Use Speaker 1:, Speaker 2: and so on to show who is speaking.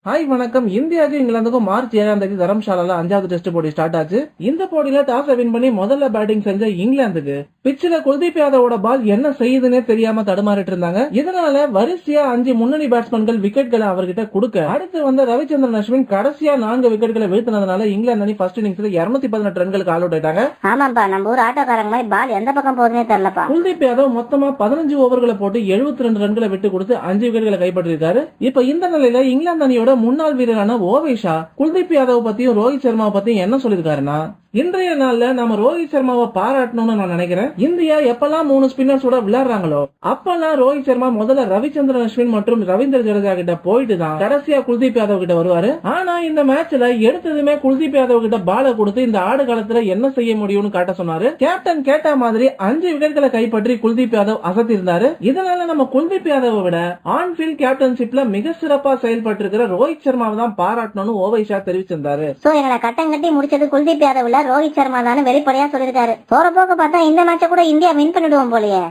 Speaker 1: Hi வணக்கம். இந்தியாவுக்கு இங்கிலாந்துக்கும் March 7ஆம் தேதி தரம்சாலால 5வது டெஸ்ட் போட்டி ஸ்டார்ட் ஆச்சு. இந்த போட்டியில டாஸ் வின் பண்ணி முதல்ல பேட்டிங் செஞ்ச இங்கிலாந்துக்கு பிச்சில குல்தீப் யாதவோட பால் என்ன செய்யுதுன்னே தெரியாம தடுமாறிட்டு இருந்தாங்க. இதனால வரிசையா 5 முன்னணி பேட்ஸ்மேன்கள் விக்கெட்களை அவர்கிட்ட கொடுக்க, அடுத்து வந்த ரவிச்சந்திரன் அஸ்வின் கடைசியா 4 விக்கெட்களை வீழ்த்தினதுனால இங்கிலாந்து அணி ஃபர்ஸ்ட் இன்னிங்ஸ்ல 218 ரன்களுக்கு ஆல் அவுட் ஆயிட்டாங்க.
Speaker 2: ஆமாப்பா, நம்ம ஊர் ஆட்டோக்காரங்க மாதிரி பால் எந்த பக்கம் போகுதுன்னே தெரியலப்பா.
Speaker 1: குல்தீப் யாதவ் மொத்தமா 15 ஓவர்களை போட்டு 72 ரன்களை விட்டு கொடுத்து 5 விக்கெட்களை கைப்பற்றிருக்காரு. இப்ப இந்த நிலையில இங்கிலாந்து அணியோட முன்னாள் வீரரான ஓவேஷா குல்தீப் யாதவ் பத்தியும் ரோஹித் சர்மா பத்தியும் என்ன சொல்லிருக்காருன்னா, இன்றைய நாள்ல நம்ம ரோஹித் சர்மாவை பாராட்டணும்னு நான் நினைக்கிறேன். இந்தியா எப்பெல்லாம் 3 ஸ்பின்னர்ஸோட விளையாடுறாங்களோ அப்பெல்லாம் ரோஹித் சர்மா முதல்ல ரவிச்சந்திரன் அஸ்வின் மற்றும் ரவீந்திர ஜடேஜா கிட்ட போயிட்டு தான் கடைசியா குல்தீப் யாதவ் கிட்ட வருவாரு. ஆனா இந்த மேட்ச்ல எடுத்ததுமே குல்தீப் யாதவ் கிட்ட பால கொடுத்து இந்த ஆடு காலத்துல என்ன செய்ய முடியும்னு காட்ட சொன்னாரு. கேப்டன் கேட்ட மாதிரி 5 விக்கெட்களை கைப்பற்றி குல்தீப் யாதவ் அசத்தி இருந்தாரு. இதனால நம்ம குல்தீப் யாதவை விட ஆன்ஃபீல்ட் கேப்டன்ஷிப்ல மிக சிறப்பா செயல்பட்டு இருக்கிற ரோஹித் சர்மாவை தான் பாராட்டணும்னு ஓவைஷா தெரிவிச்சிருந்தாரு.
Speaker 2: சோ எங்களை கட்டம் கட்டி முடிச்சது குல்தீப் யாதவ்ல ரோஹித் சர்மா தான் வெளிப்படையா சொல்லிருக்காரு. போற போக்கு பார்த்தா இந்த மேட்ச கூட இந்தியா வின் பண்ணிடுவோம் போலயே.